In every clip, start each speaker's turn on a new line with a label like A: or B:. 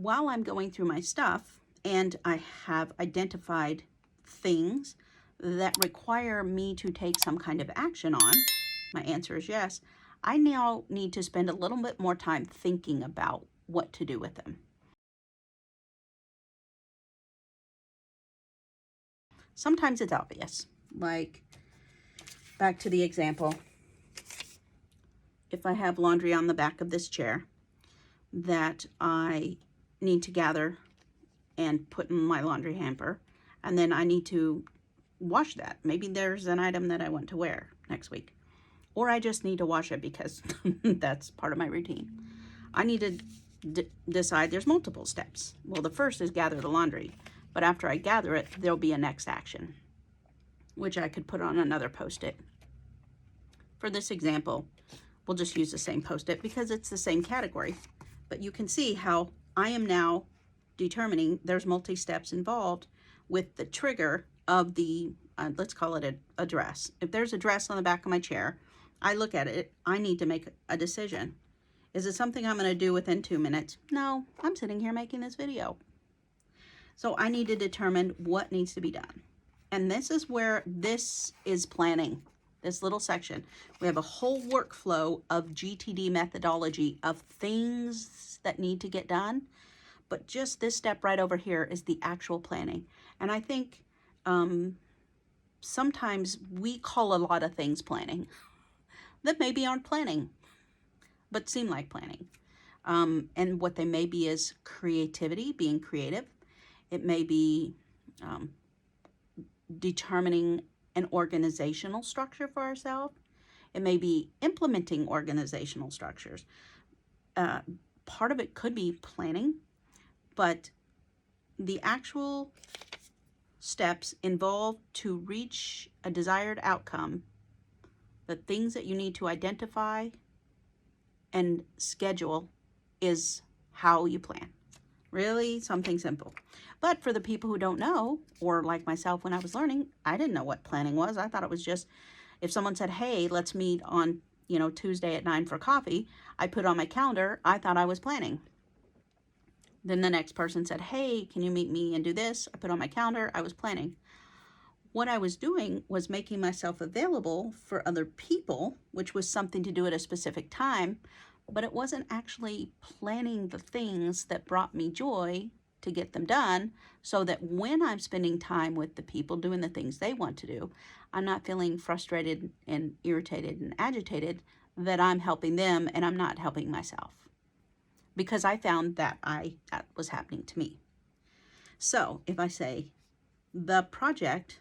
A: while I'm going through my stuff and I have identified things that require me to take some kind of action on, my answer is yes, I now need to spend a little bit more time thinking about what to do with them. Sometimes it's obvious, like back to the example. If I have laundry on the back of this chair that I need to gather and put in my laundry hamper, and then I need to wash that. Maybe there's an item that I want to wear next week, or I just need to wash it because that's part of my routine. I need to decide there's multiple steps. Well, the first is gather the laundry, but after I gather it, there'll be a next action, which I could put on another Post-it. For this example, we'll just use the same Post-it because it's the same category, but you can see how I am now determining there's multi-steps involved with the trigger of the, let's call it a dress. If there's a dress on the back of my chair, I look at it, I need to make a decision. Is it something I'm going to do within 2 minutes? No, I'm sitting here making this video. So I need to determine what needs to be done. And this is where this is planning, this little section. We have a whole workflow of GTD methodology of things that need to get done. But just this step right over here is the actual planning. And I think sometimes we call a lot of things planning that maybe aren't planning, but seem like planning. And what they may be is creativity, being creative. It may be determining an organizational structure for ourselves. It may be implementing organizational structures. Part of it could be planning, but the actual steps involved to reach a desired outcome, the things that you need to identify and schedule, is how you plan. Really something simple. But for the people who don't know, or like myself when I was learning, I didn't know what planning was. I thought it was just if someone said, hey, let's meet on, Tuesday at 9 for coffee, I put on my calendar, I thought I was planning. Then the next person said, hey, can you meet me and do this? I put on my calendar, I was planning. What I was doing was making myself available for other people, which was something to do at a specific time, but it wasn't actually planning the things that brought me joy to get them done, so that when I'm spending time with the people doing the things they want to do, I'm not feeling frustrated and irritated and agitated that I'm helping them and I'm not helping myself. Because I found that that was happening to me. So if I say the project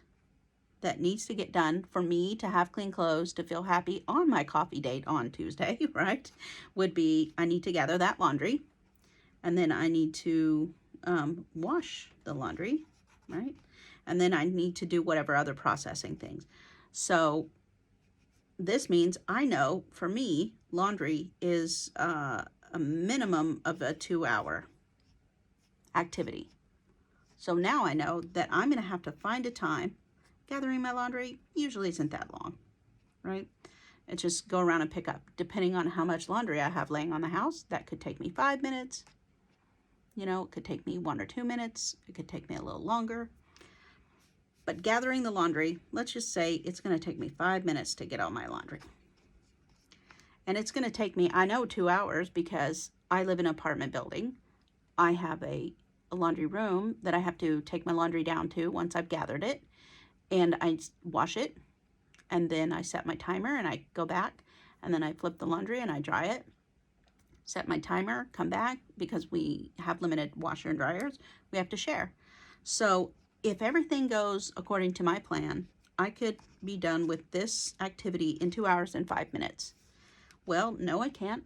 A: that needs to get done for me to have clean clothes, to feel happy on my coffee date on Tuesday, right, would be I need to gather that laundry, and then I need to wash the laundry, right, and then I need to do whatever other processing things. So this means I know for me, laundry is a minimum of a 2-hour activity. So now I know that I'm going to have to find a time. Gathering my laundry usually isn't that long, right? It's just go around and pick up. Depending on how much laundry I have laying on the house, that could take me 5 minutes. It could take me 1 or 2 minutes. It could take me a little longer. But gathering the laundry, let's just say it's going to take me 5 minutes to get all my laundry. And it's going to take me, I know, 2 hours because I live in an apartment building. I have a laundry room that I have to take my laundry down to once I've gathered it. And I wash it, and then I set my timer, and I go back, and then I flip the laundry, and I dry it, set my timer, come back, because we have limited washer and dryers, we have to share. So if everything goes according to my plan, I could be done with this activity in 2 hours and 5 minutes. Well, no, I can't,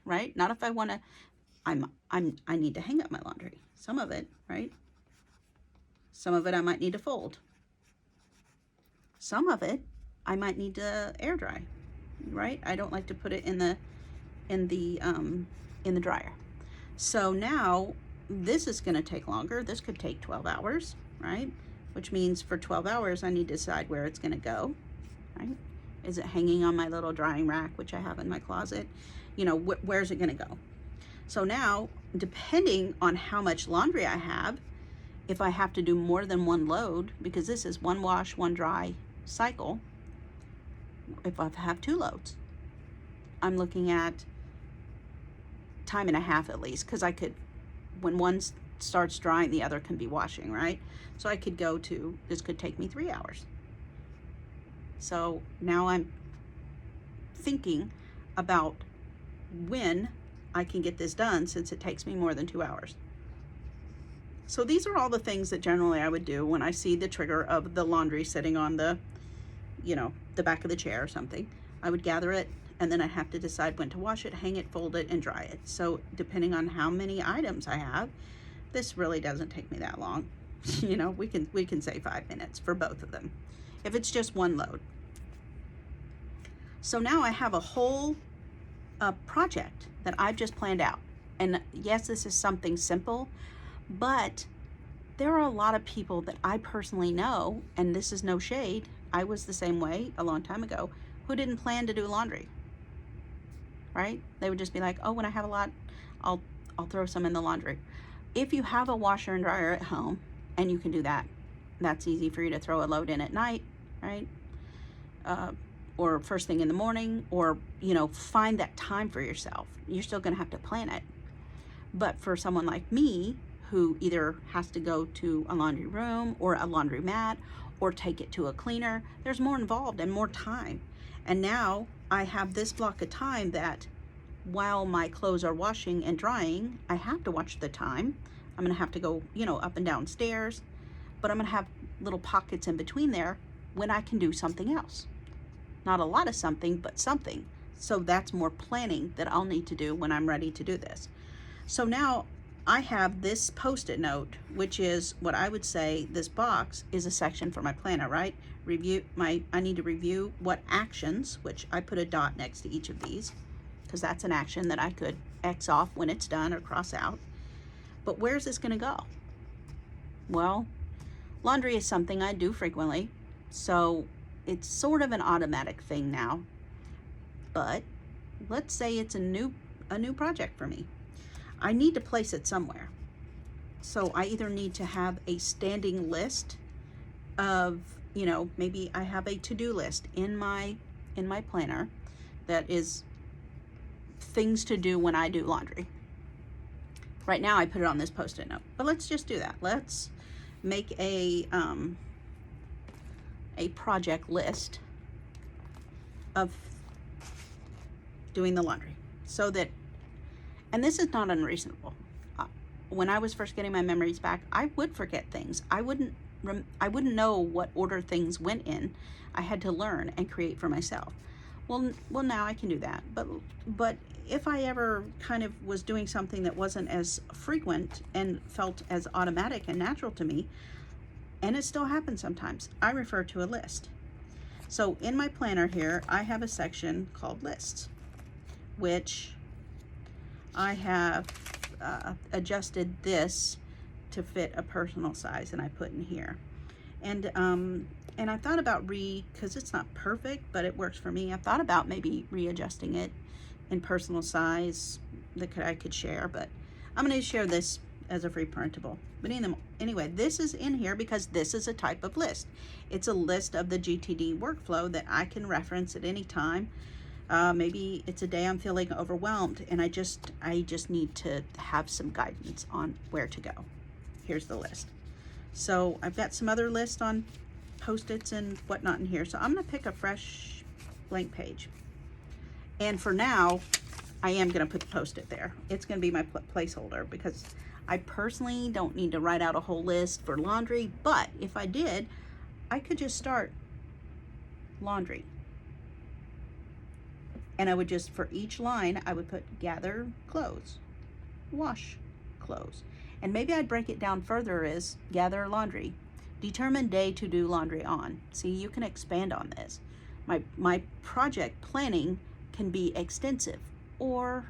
A: right? Not if I want to, I need to hang up my laundry. Some of it, right? Some of it I might need to fold. Some of it I might need to air dry, right? I don't like to put it in the dryer. So now this is going to take longer. This could take 12 hours, right? Which means for 12 hours I need to decide where it's going to go, right? Is it hanging on my little drying rack, which I have in my closet? Where's it going to go? So now depending on how much laundry I have, if I have to do more than one load, because this is one wash, one dry cycle, if I have 2 loads, I'm looking at time and a half at least, because I could, when one starts drying, the other can be washing, right? So I could go to, this could take me 3 hours. So now I'm thinking about when I can get this done, since it takes me more than 2 hours. So these are all the things that generally I would do when I see the trigger of the laundry sitting on the, the back of the chair or something. I would gather it, and then I have to decide when to wash it, hang it, fold it, and dry it. So depending on how many items I have, this really doesn't take me that long. We can say 5 minutes for both of them, if it's just one load. So now I have a whole project that I've just planned out. And yes, this is something simple, but there are a lot of people that I personally know, and this is no shade, I was the same way a long time ago, who didn't plan to do laundry, right? They would just be like, oh, when I have a lot, I'll throw some in the laundry. If you have a washer and dryer at home, and you can do that, that's easy for you to throw a load in at night, right? Or first thing in the morning, or, find that time for yourself. You're still gonna have to plan it. But for someone like me, who either has to go to a laundry room or a laundromat or take it to a cleaner, there's more involved and more time. And now I have this block of time that while my clothes are washing and drying, I have to watch the time. I'm gonna have to go, up and down stairs, but I'm gonna have little pockets in between there when I can do something else. Not a lot of something, but something. So that's more planning that I'll need to do when I'm ready to do this. So now I have this Post-it note, which is what I would say, this box is a section for my planner, right? I need to review what actions, which I put a dot next to each of these, because that's an action that I could X off when it's done or cross out. But where's this gonna go? Well, laundry is something I do frequently, so it's sort of an automatic thing now. But let's say it's a new project for me. I need to place it somewhere. So I either need to have a standing list of, maybe I have a to-do list in my planner that is things to do when I do laundry. Right now I put it on this Post-it note, but let's just do that. Let's make a project list of doing the laundry, so that, and this is not unreasonable. When I was first getting my memories back, I would forget things. I wouldn't know what order things went in. I had to learn and create for myself. Well, now I can do that. But if I ever kind of was doing something that wasn't as frequent and felt as automatic and natural to me, and it still happens sometimes, I refer to a list. So in my planner here, I have a section called lists, which I have adjusted this to fit a personal size, and I put in here. And I thought about because it's not perfect, but it works for me. I thought about maybe readjusting it in personal size that I could share, but I'm going to share this as a free printable. But anyway, this is in here because this is a type of list. It's a list of the GTD workflow that I can reference at any time. Maybe it's a day I'm feeling overwhelmed and I just need to have some guidance on where to go. Here's the list. So I've got some other lists on Post-its and whatnot in here. So I'm gonna pick a fresh blank page. And for now, I am gonna put the Post-it there. It's gonna be my placeholder because I personally don't need to write out a whole list for laundry, but if I did, I could just start laundry. And I would just, for each line, I would put gather clothes, wash clothes. And maybe I'd break it down further as gather laundry, determine day to do laundry on. See, you can expand on this. My project planning can be extensive or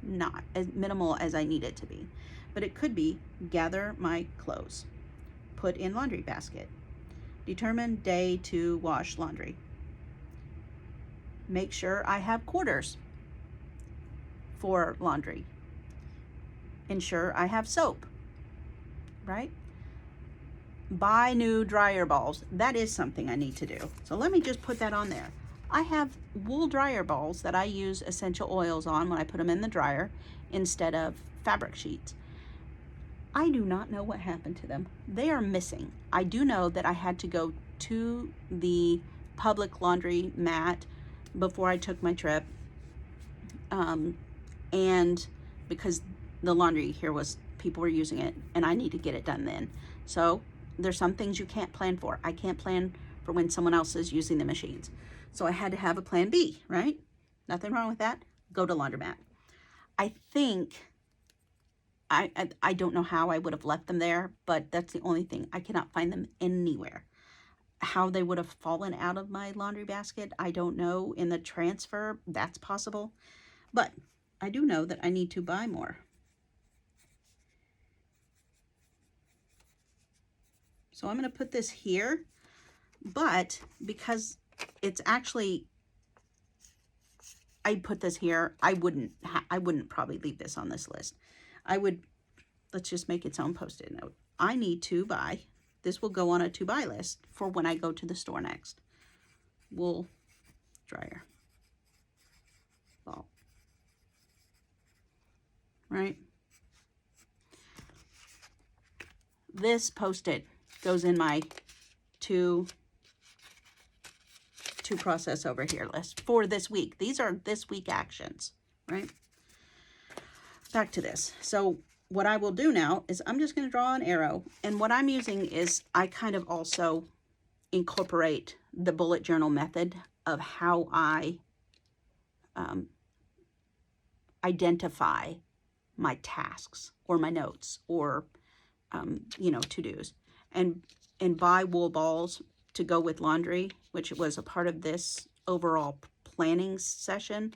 A: not, as minimal as I need it to be. But it could be gather my clothes, put in laundry basket, determine day to wash laundry, make sure I have quarters for laundry, ensure I have soap, right? Buy new dryer balls. That is something I need to do. So let me just put that on there. I have wool dryer balls that I use essential oils on when I put them in the dryer instead of fabric sheets. I do not know what happened to them. They are missing. I do know that I had to go to the public laundry mat before I took my trip. And because the laundry here was, people were using it and I need to get it done then. So there's some things you can't plan for. I can't plan for when someone else is using the machines. So I had to have a plan B, right? Nothing wrong with that. Go to laundromat. I think, I don't know how I would have left them there, but that's the only thing. I cannot find them anywhere. How they would have fallen out of my laundry basket, I don't know. In the transfer, that's possible. But I do know that I need to buy more. So I'm going to put this here, but because it's actually, I put this here, I wouldn't probably leave this on this list. I would, let's just make its own post-it note. I need to buy, this will go on a to buy list for when I go to the store next. Wool dryer ball, right? This post-it goes in my to process over here list for this week. These are this week actions, right? Back to this. So what I will do now is I'm just going to draw an arrow, and what I'm using is I kind of also incorporate the bullet journal method of how I identify my tasks or my notes or you know, to-dos, and buy wool balls to go with laundry, which was a part of this overall planning session.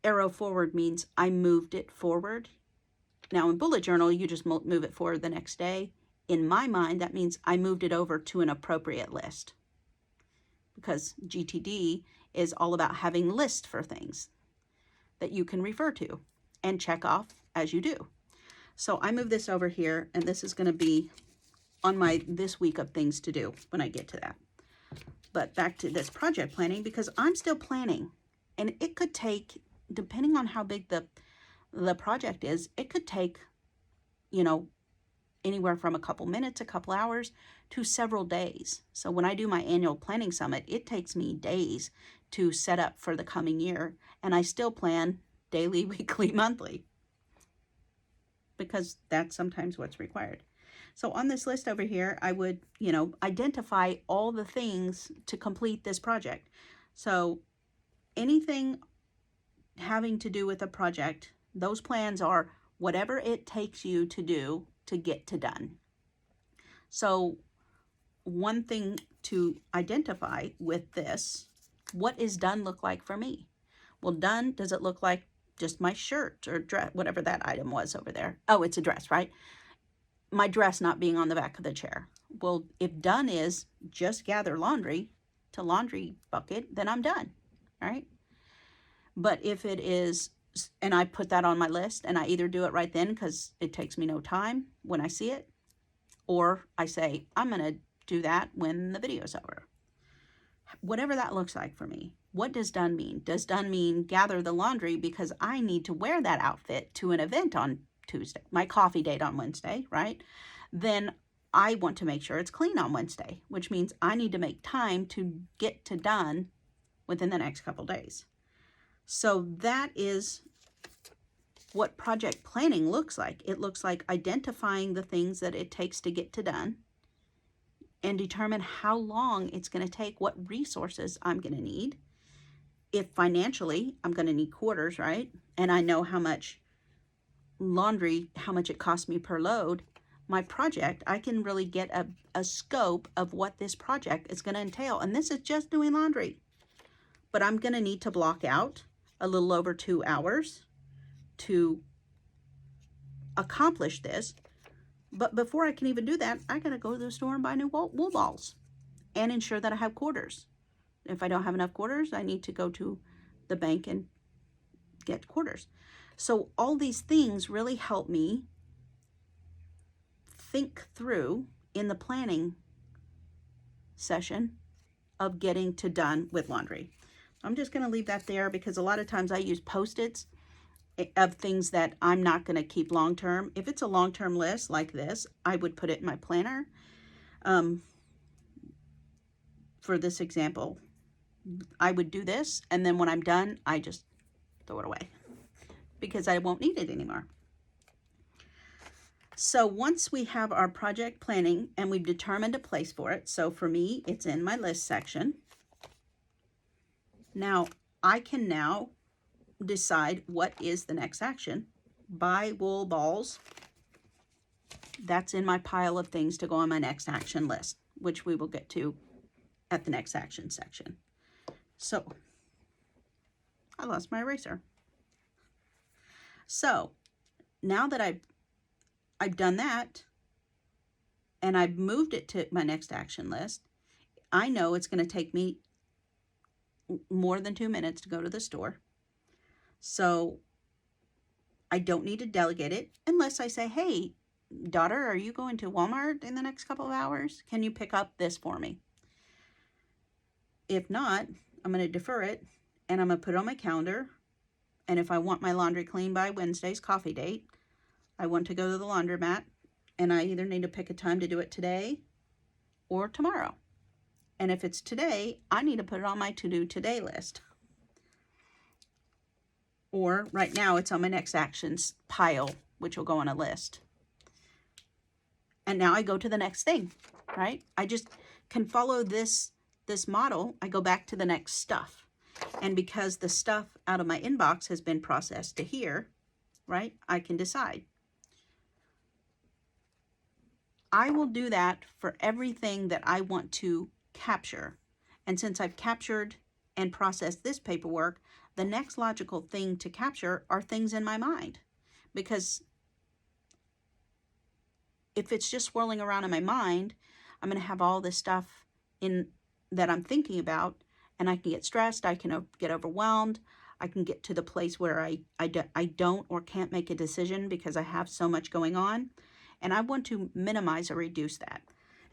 A: Arrow forward means I moved it forward. Now in bullet journal, you just move it forward the next day. In my mind, that means I moved it over to an appropriate list, because GTD is all about having lists for things that you can refer to and check off as you do. So I move this over here, and this is going to be on my this week of things to do when I get to that. But back to this project planning, because I'm still planning, and it could take, depending on how big the project is, it could take, you know, anywhere from a couple minutes, a couple hours, to several days. So when I do my annual planning summit, it takes me days to set up for the coming year, and I still plan daily, weekly, monthly, because that's sometimes what's required. So on this list over here, I would, you know, identify all the things to complete this project. So anything having to do with a project, those plans are whatever it takes you to do to get to done. So one thing to identify with this, what is done look like for me? Well, done, does it look like just my shirt or dress, whatever that item was over there? Oh, it's a dress, right? My dress not being on the back of the chair. Well, if done is just gather laundry to laundry bucket, then I'm done, right? But if it is, and I put that on my list, and I either do it right then because it takes me no time when I see it, or I say, I'm going to do that when the video's over. Whatever that looks like for me. What does done mean? Does done mean gather the laundry because I need to wear that outfit to an event on Tuesday, my coffee date on Wednesday, right? Then I want to make sure it's clean on Wednesday, which means I need to make time to get to done within the next couple days. So that is what project planning looks like. It looks like identifying the things that it takes to get to done and determine how long it's going to take, what resources I'm going to need. If financially, I'm going to need quarters, right? And I know how much laundry, how much it costs me per load, my project, I can really get a scope of what this project is going to entail. And this is just doing laundry. But I'm going to need to block out a little over 2 hours to accomplish this. But before I can even do that, I got to go to the store and buy new wool balls and ensure that I have quarters. If I don't have enough quarters, I need to go to the bank and get quarters. So all these things really help me think through in the planning session of getting to done with laundry. I'm just going to leave that there because a lot of times I use Post-its of things that I'm not going to keep long term. If it's a long term list like this, I would put it in my planner. For this example, I would do this, and then when I'm done, I just throw it away because I won't need it anymore. So once we have our project planning and we've determined a place for it, so for me, it's in my list section. Now, I can now decide what is the next action. Buy wool balls. That's in my pile of things to go on my next action list, which we will get to at the next action section. So, I lost my eraser. So, now that I've done that, and I've moved it to my next action list, I know it's going to take me more than 2 minutes to go to the store. So I don't need to delegate it unless I say, hey, daughter, are you going to Walmart in the next couple of hours? Can you pick up this for me? If not, I'm going to defer it and I'm going to put it on my calendar. And if I want my laundry clean by Wednesday's coffee date, I want to go to the laundromat and I either need to pick a time to do it today or tomorrow. And if it's today, I need to put it on my to-do today list. Or right now it's on my next actions pile, which will go on a list. And now I go to the next thing, right? I just can follow this model. I go back to the next stuff. And because the stuff out of my inbox has been processed to here, right, I can decide. I will do that for everything that I want to capture. And since I've captured and processed this paperwork, the next logical thing to capture are things in my mind. Because if it's just swirling around in my mind, I'm going to have all this stuff in that I'm thinking about, and I can get stressed, I can get overwhelmed, I can get to the place where I don't or can't make a decision because I have so much going on, and I want to minimize or reduce that.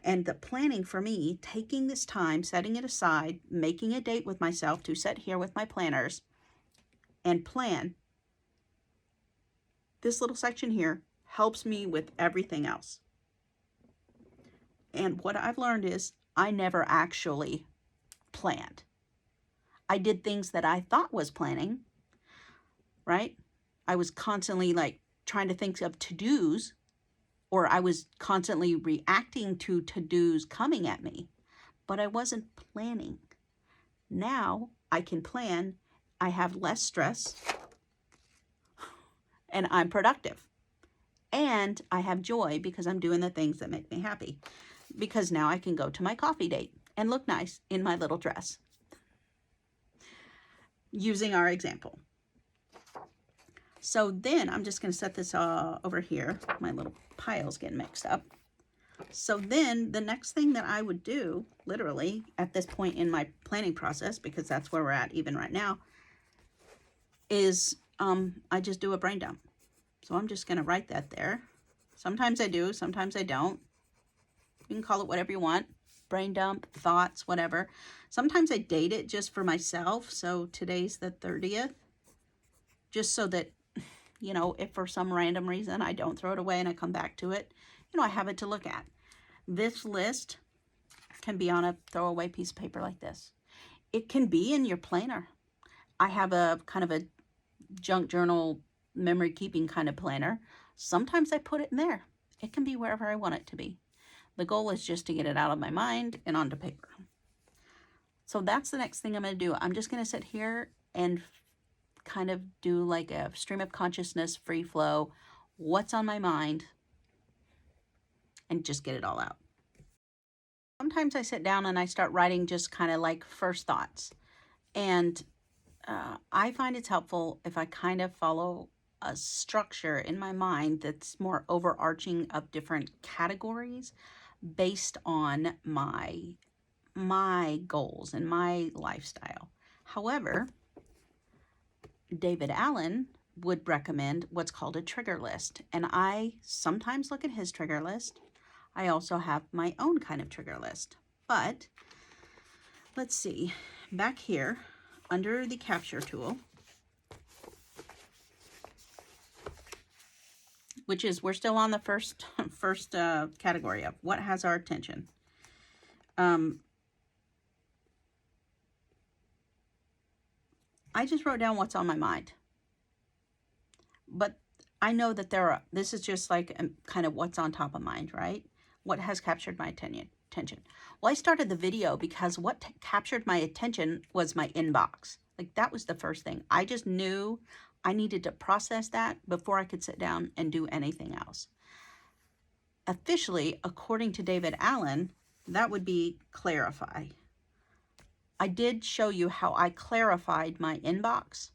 A: And the planning for me, taking this time, setting it aside, making a date with myself to sit here with my planners and plan, this little section here helps me with everything else. And what I've learned is I never actually planned. I did things that I thought was planning, right? I was constantly like trying to think of to-dos, or I was constantly reacting to to-dos coming at me, but I wasn't planning. Now I can plan, I have less stress, and I'm productive. And I have joy because I'm doing the things that make me happy. Because now I can go to my coffee date and look nice in my little dress. Using our example. So then I'm just going to set this over here. My little pile's getting mixed up. So then the next thing that I would do, literally, at this point in my planning process, because that's where we're at even right now, is I just do a brain dump. So I'm just going to write that there. Sometimes I do, sometimes I don't. You can call it whatever you want. Brain dump, thoughts, whatever. Sometimes I date it just for myself. So today's the 30th. Just so that, you know, if for some random reason I don't throw it away and I come back to it, you know, I have it to look at. This list can be on a throwaway piece of paper like this. It can be in your planner. I have a kind of a junk journal memory keeping kind of planner. Sometimes I put it in there. It can be wherever I want it to be. The goal is just to get it out of my mind and onto paper. So that's the next thing I'm going to do. I'm just going to sit here and kind of do like a stream of consciousness, free flow, what's on my mind, and just get it all out. Sometimes I sit down and I start writing just kind of like first thoughts. And I find it's helpful if I kind of follow a structure in my mind that's more overarching of different categories based on my goals and my lifestyle. However, David Allen would recommend what's called a trigger list. And I sometimes look at his trigger list. I also have my own kind of trigger list. But let's see, back here under the capture tool, which is, we're still on the first category of what has our attention. I just wrote down what's on my mind. But I know that this is just like kind of what's on top of mind, right? What has captured my attention? Well, I started the video because what captured my attention was my inbox. Like, that was the first thing. I just knew I needed to process that before I could sit down and do anything else. Officially, according to David Allen, that would be clarify. I did show you how I clarified my inbox,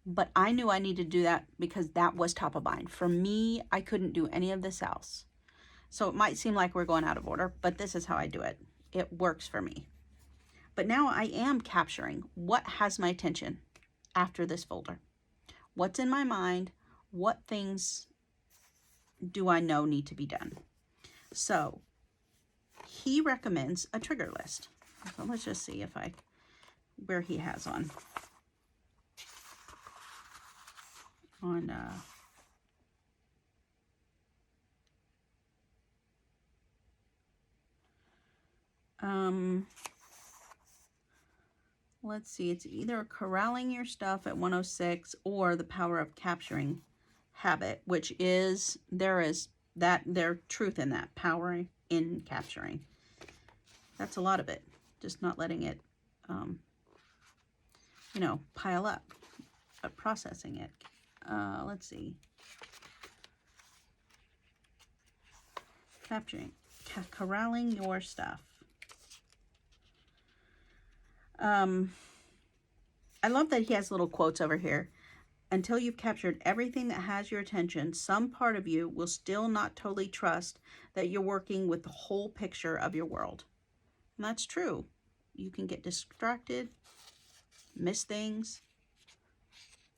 A: but I knew I needed to do that because that was top of mind. For me, I couldn't do any of this else. So it might seem like we're going out of order, but this is how I do it. It works for me. But now I am capturing what has my attention after this folder. What's in my mind? What things do I know need to be done? So he recommends a trigger list. So let's just see where he has on let's see, it's either corralling your stuff at 106 or the power of capturing habit, which is, there's truth in that, power in capturing. That's a lot of it, just not letting it, pile up, but processing it. Let's see. Corralling your stuff. I love that he has little quotes over here. Until you've captured everything that has your attention, some part of you will still not totally trust that you're working with the whole picture of your world. And that's true. You can get distracted, miss things.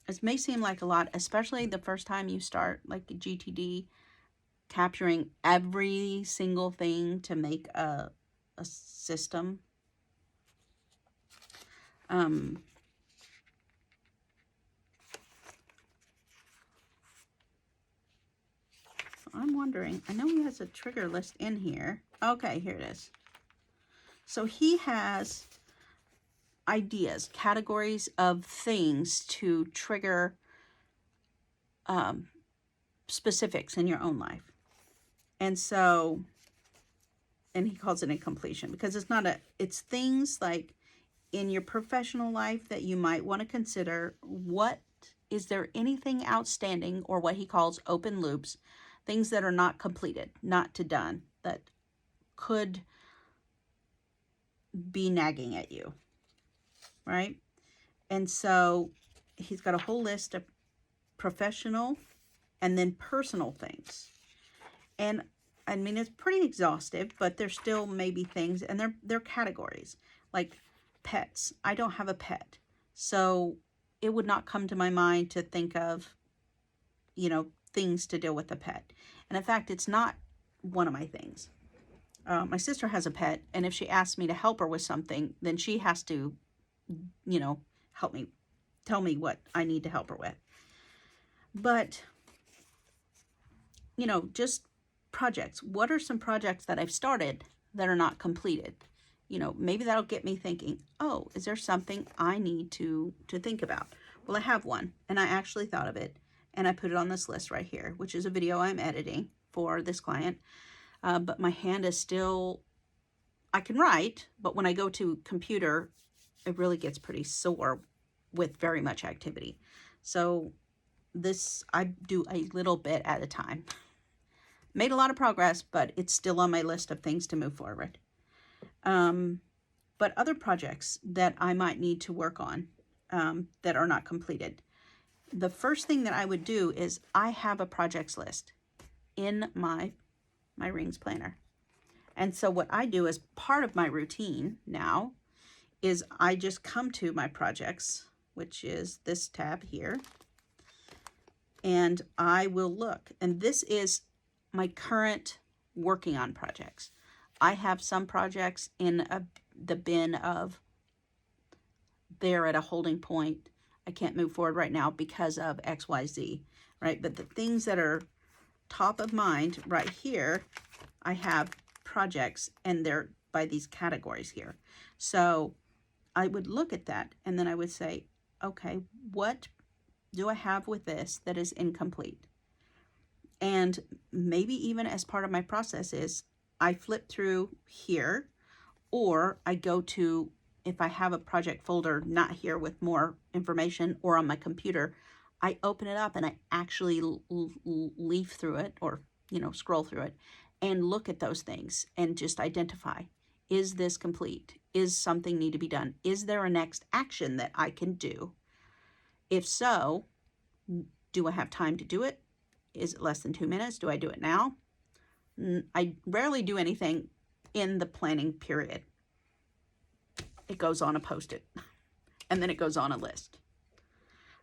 A: It may seem like a lot, especially the first time you start like a GTD, capturing every single thing to make a system. I'm wondering, I know he has a trigger list in here. Okay, here it is. So he has ideas, categories of things to trigger specifics in your own life. And so, and he calls it incompletion because it's things like in your professional life that you might want to consider. Is there anything outstanding, or what he calls open loops, things that are not completed, not done, that could be nagging at you, right? And so he's got a whole list of professional and then personal things. And I mean, it's pretty exhaustive, but there's still maybe things, and they're categories like pets. I don't have a pet, so it would not come to my mind to think of, things to deal with a pet. And in fact, it's not one of my things. My sister has a pet, and if she asks me to help her with something, then she has to, help me, tell me what I need to help her with. But, just projects. What are some projects that I've started that are not completed? Maybe that'll get me thinking, oh, is there something I need to think about? Well, I have one, and I actually thought of it, and I put it on this list right here, which is a video I'm editing for this client. But my hand is still, I can write, but when I go to computer, it really gets pretty sore with very much activity. So I do a little bit at a time. Made a lot of progress, but it's still on my list of things to move forward. But other projects that I might need to work on that are not completed. The first thing that I would do is I have a projects list in my rings planner. And so what I do as part of my routine now is I just come to my projects, which is this tab here, and I will look. And this is my current working on projects. I have some projects in the bin of they're at a holding point. I can't move forward right now because of XYZ, right? But the things that are top of mind right here, I have projects and they're by these categories here. So I would look at that and then I would say, okay, what do I have with this that is incomplete? And maybe even as part of my process is I flip through here, or I go to, if I have a project folder not here with more information or on my computer, I open it up and I actually leaf through it, or scroll through it and look at those things and just identify, is this complete? Is something need to be done? Is there a next action that I can do? If so, do I have time to do it? Is it less than 2 minutes? Do I do it now? I rarely do anything in the planning period. It goes on a Post-it, and then it goes on a list.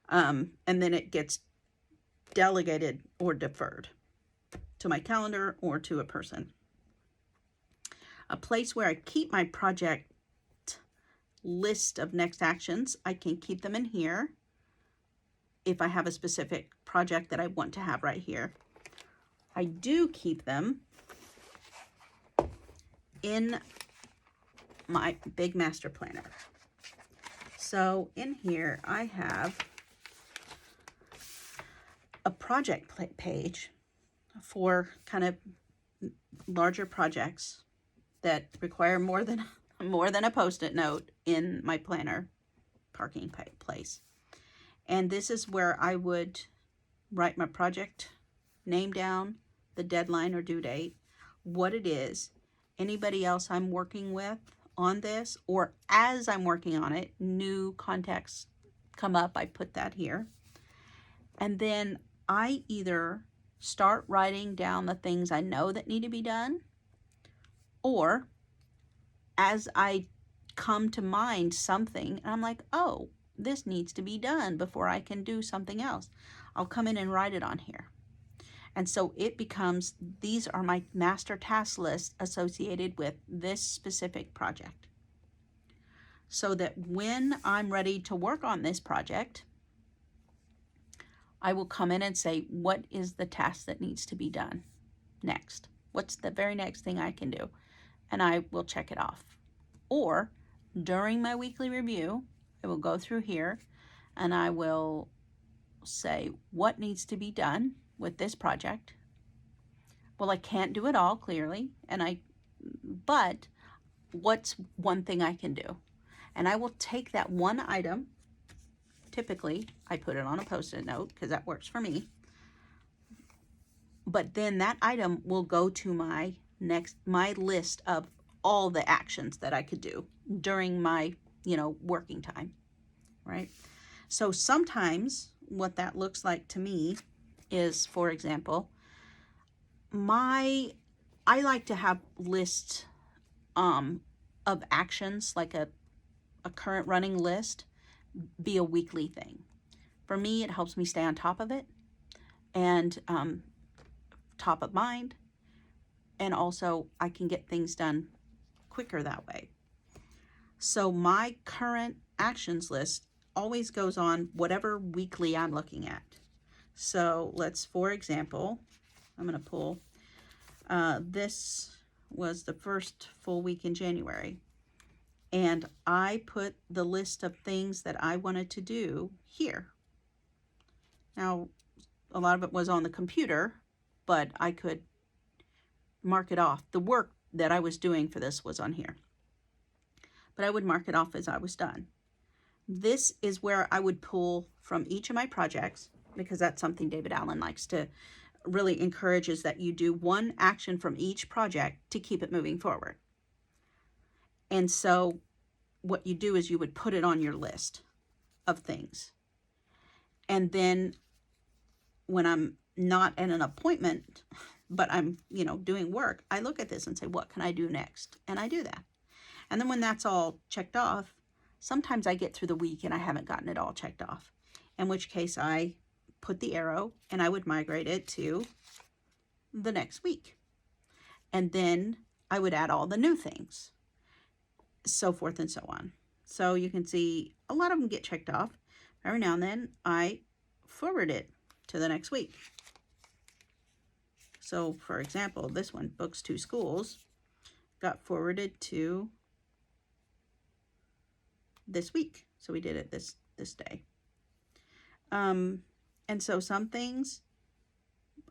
A: And then it gets delegated or deferred to my calendar or to a person. A place where I keep my project list of next actions, I can keep them in here if I have a specific project that I want to have right here. I do keep them in my big master planner. So in here I have a project page for kind of larger projects that require more than a Post-it note in my planner parking place. And this is where I would write my project name down, the deadline or due date, what it is, anybody else I'm working with on this, or as I'm working on it, new contexts come up, I put that here. And then I either start writing down the things I know that need to be done, or as I come to mind something, I'm like, oh, this needs to be done before I can do something else, I'll come in and write it on here. And so it becomes, these are my master task list associated with this specific project. So that when I'm ready to work on this project, I will come in and say, what is the task that needs to be done next? What's the very next thing I can do? And I will check it off. Or during my weekly review, I will go through here and I will say what needs to be done with this project. Well, I can't do it all clearly, but what's one thing I can do? And I will take that one item. Typically, I put it on a Post-it note because that works for me. But then that item will go to my list of all the actions that I could do during my, working time, right? So sometimes what that looks like to me is, for example, I like to have lists of actions, like a current running list, be a weekly thing. For me, it helps me stay on top of it and top of mind, and also I can get things done quicker that way. So my current actions list always goes on whatever weekly I'm looking at. So let's, for example, I'm going to pull, this was the first full week in January. And I put the list of things that I wanted to do here. Now, a lot of it was on the computer, but I could mark it off. The work that I was doing for this was on here. But I would mark it off as I was done. This is where I would pull from each of my projects, because that's something David Allen likes to really encourage, is that you do one action from each project to keep it moving forward. And so what you do is you would put it on your list of things. And then when I'm not at an appointment, but I'm, doing work, I look at this and say, what can I do next? And I do that. And then when that's all checked off, sometimes I get through the week and I haven't gotten it all checked off, in which case I put the arrow and I would migrate it to the next week. And then I would add all the new things, so forth and so on. So you can see a lot of them get checked off. Every now and then I forward it to the next week. So for example, this one, books to schools, got forwarded to this week. So we did it this day. And so some things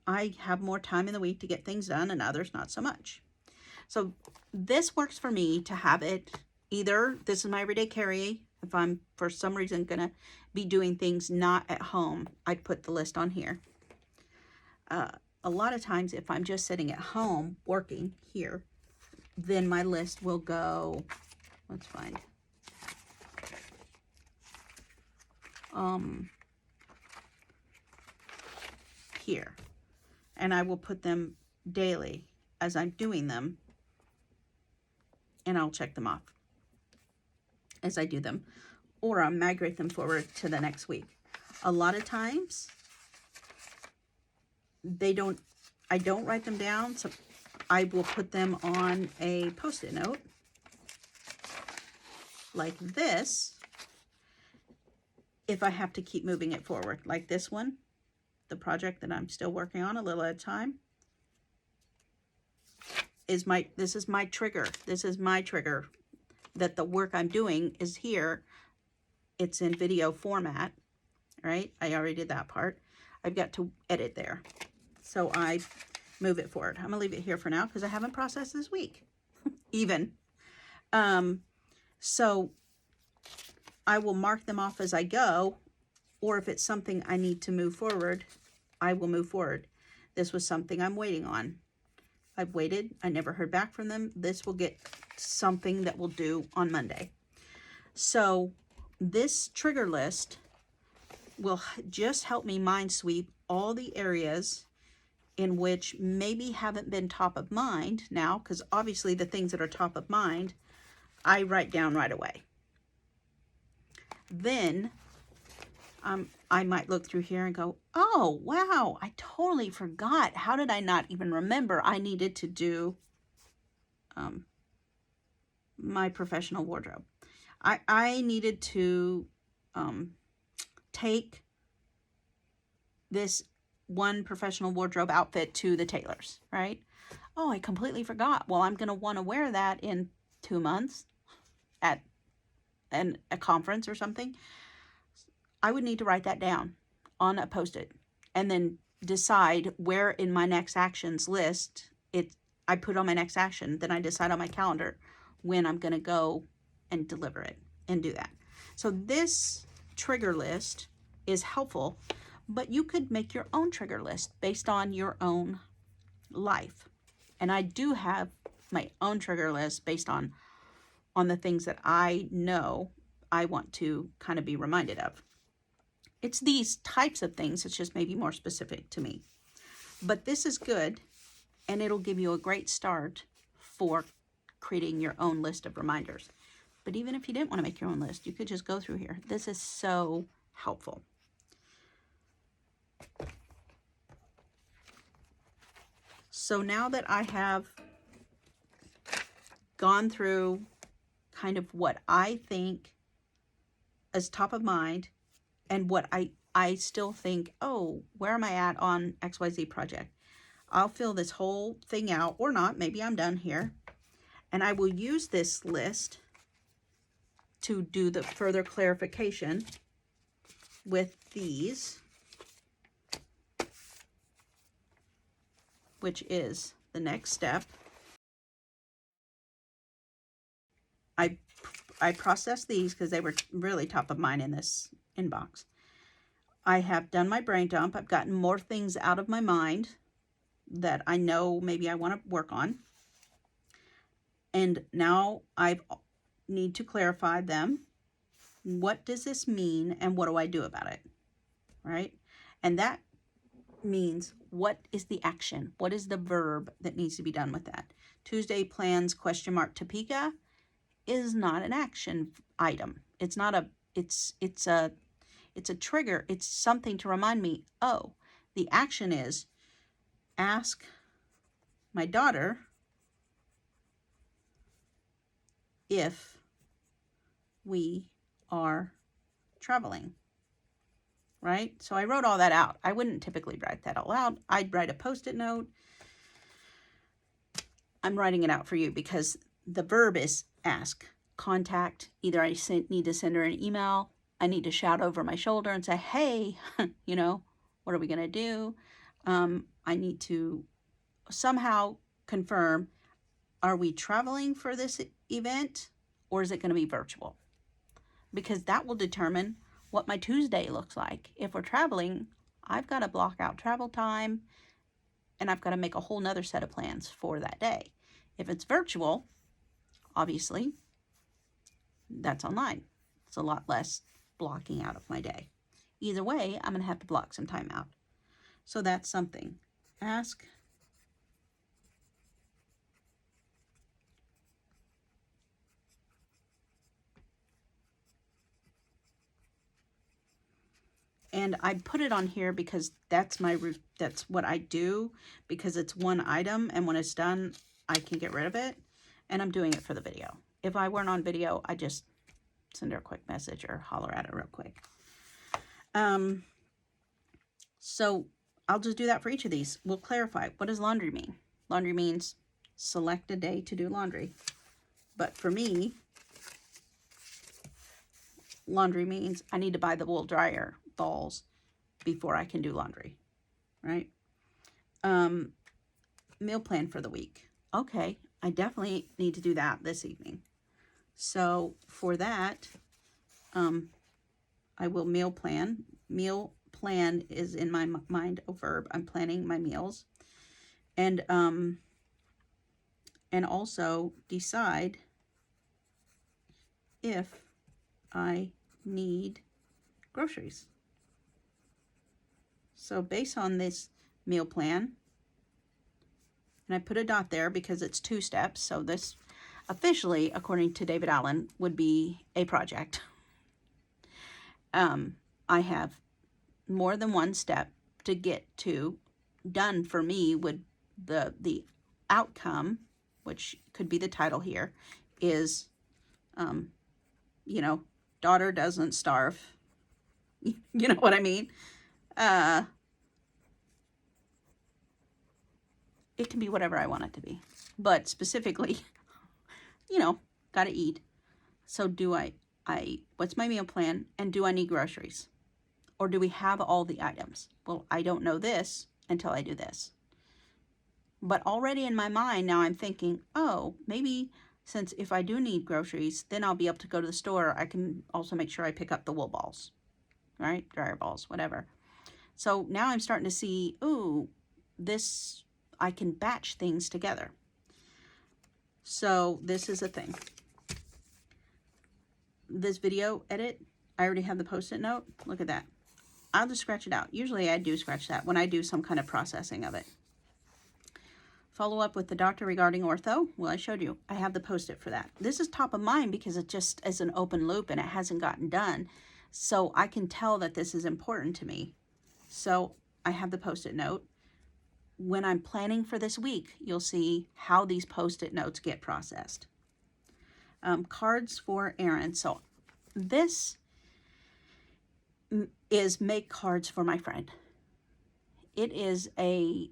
A: I have more time in the week to get things done and others not so much. So this works for me to have it either, this is my everyday carry. If I'm for some reason gonna be doing things not at home, I'd put the list on here. A lot of times if I'm just sitting at home working here, then my list will go, let's find, here. And I will put them daily as I'm doing them, and I'll check them off as I do them, or I'll migrate them forward to the next week. A lot of times I don't write them down, so I will put them on a post-it note like this if I have to keep moving it forward. Like this one, the project that I'm still working on a little at a time, this is my trigger. This is my trigger that the work I'm doing is here. It's in video format, right? I already did that part. I've got to edit there. So I move it forward. I'm gonna leave it here for now because I haven't processed this week even. So I will mark them off as I go, or if it's something I need to move forward, I will move forward. This was something I'm waiting on. I've waited. I never heard back from them. This will get something that we'll do on Monday. So this trigger list will just help me mind sweep all the areas in which maybe haven't been top of mind now, because obviously the things that are top of mind, I write down right away. Then I might look through here and go, oh, wow, I totally forgot. How did I not even remember I needed to do my professional wardrobe? I needed to take this one professional wardrobe outfit to the tailors, right? Oh, I completely forgot. Well, I'm going to want to wear that in 2 months at a conference or something. I would need to write that down on a post-it and then decide where in my next actions list I put on my next action. Then I decide on my calendar when I'm going to go and deliver it and do that. So this trigger list is helpful, but you could make your own trigger list based on your own life. And I do have my own trigger list based on the things that I know I want to kind of be reminded of. It's these types of things. It's just maybe more specific to me. But this is good, and it'll give you a great start for creating your own list of reminders. But even if you didn't want to make your own list, you could just go through here. This is so helpful. So now that I have gone through kind of what I think is top of mind and what I still think, oh, where am I at on XYZ project? I'll fill this whole thing out, or not. Maybe I'm done here. And I will use this list to do the further clarification with these, which is the next step. I processed these because they were really top of mind in this inbox. I have done my brain dump. I've gotten more things out of my mind that I know maybe I want to work on. And now I need to clarify them. What does this mean and what do I do about it? Right? And that means, what is the action? What is the verb that needs to be done with that? Tuesday plans ? Topeka is not an action item. It's not a, it's It's a trigger. It's something to remind me, oh, the action is ask my daughter if we are traveling, right? So I wrote all that out. I wouldn't typically write that out loud. I'd write a Post-it note. I'm writing it out for you because the verb is ask. Contact. Either I need to send her an email. I need to shout over my shoulder and say, hey, you know, what are we going to do? I need to somehow confirm, are we traveling for this event or is it going to be virtual? Because that will determine what my Tuesday looks like. If we're traveling, I've got to block out travel time and I've got to make a whole nother set of plans for that day. If it's virtual, obviously, that's online. It's a lot less blocking out of my day. Either way, I'm going to have to block some time out. So that's something. Ask and I put it on here because that's what I do, because it's one item and when it's done, I can get rid of it, and I'm doing it for the video. If I weren't on video, I just send her a quick message or holler at her real quick. So I'll just do that for each of these. We'll clarify. What does laundry mean? Laundry means select a day to do laundry. But for me, laundry means I need to buy the wool dryer balls before I can do laundry, right? Meal plan for the week. Okay, I definitely need to do that this evening. So for that, I will meal plan. Meal plan is in my mind a verb. I'm planning my meals. And also decide if I need groceries. So based on this meal plan, and I put a dot there because it's 2 steps. So this officially, according to David Allen, would be a project. I have more than one step to get to. Done for me would the outcome, which could be the title here, is, you know, daughter doesn't starve. You know what I mean? It can be whatever I want it to be. But specifically, you know, got to eat. So do what's my meal plan? And do I need groceries? Or do we have all the items? Well, I don't know this until I do this. But already in my mind, now I'm thinking, oh, maybe since if I do need groceries, then I'll be able to go to the store. I can also make sure I pick up the wool balls, right? Dryer balls, whatever. So now I'm starting to see, ooh, this, I can batch things together. So this is a thing. This video edit, I already have the Post-it note. Look at that. I'll just scratch it out. Usually I do scratch that when I do some kind of processing of it. Follow up with the doctor regarding ortho. Well, I showed you. I have the Post-it for that. This is top of mind because it just is an open loop and it hasn't gotten done. So I can tell that this is important to me. So I have the Post-it note. When I'm planning for this week, you'll see how these Post-it notes get processed. Cards for errands. So this is make cards for my friend. It is an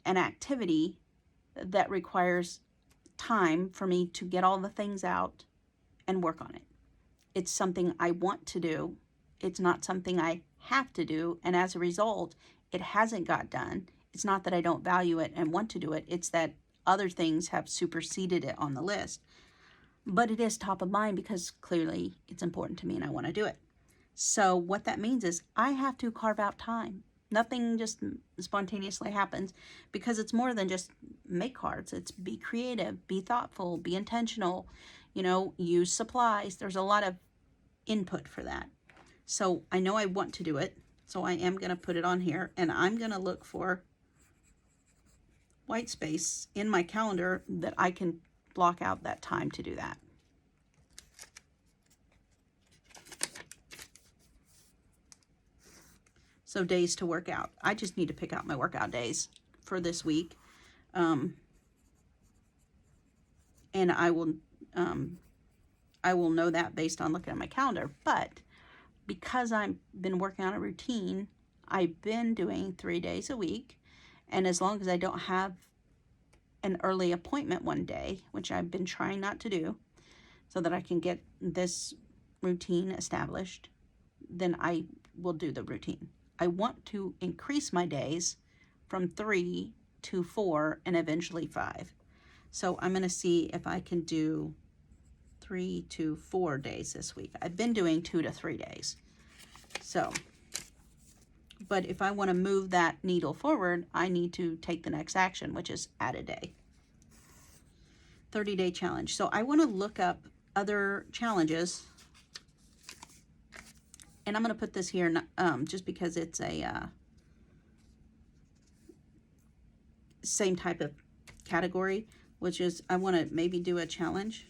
A: activity that requires time for me to get all the things out and work on it. It's something I want to do. It's not something I have to do. And as a result, it hasn't got done. It's not that I don't value it and want to do it. It's that other things have superseded it on the list. But it is top of mind because clearly it's important to me and I want to do it. So what that means is I have to carve out time. Nothing just spontaneously happens because it's more than just make cards. It's be creative, be thoughtful, be intentional, you know, use supplies. There's a lot of input for that. So I know I want to do it. So I am going to put it on here and I'm going to look for white space in my calendar that I can block out that time to do that. So days to work out. I just need to pick out my workout days for this week. And I will know that based on looking at my calendar. But because I've been working on a routine, I've been doing 3 days a week. And as long as I don't have an early appointment one day, which I've been trying not to do, so that I can get this routine established, then I will do the routine. I want to increase my days from 3 to 4 and eventually 5. So I'm going to see if I can do 3 to 4 days this week. I've been doing 2 to 3 days. So, but if I want to move that needle forward, I need to take the next action, which is add a day. 30-day challenge. So I want to look up other challenges. And I'm going to put this here just because it's a same type of category, which is I want to maybe do a challenge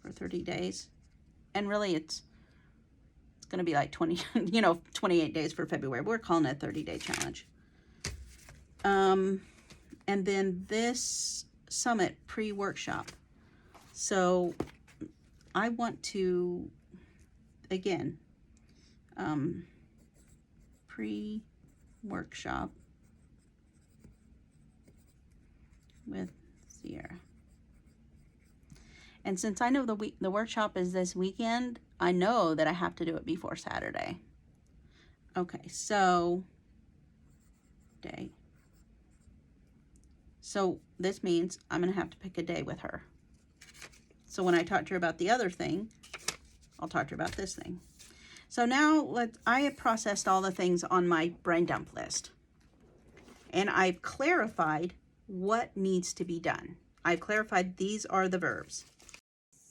A: for 30 days. And really it's going to be like 28 days for February. We're calling it a 30-day challenge. And then this summit pre-workshop. So I want to, again, pre-workshop with Sierra. And since I know the workshop is this weekend, I know that I have to do it before Saturday. Okay, so day. So this means I'm going to have to pick a day with her. So when I talk to her about the other thing, I'll talk to her about this thing. So now I have processed all the things on my brain dump list. And I've clarified what needs to be done. I've clarified these are the verbs.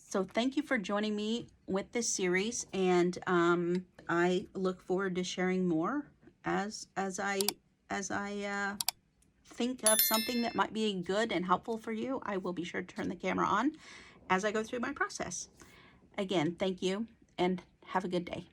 A: So thank you for joining me with this series, and I look forward to sharing more as I think of something that might be good and helpful for you. I will be sure to turn the camera on as I go through my process. Again, thank you and have a good day.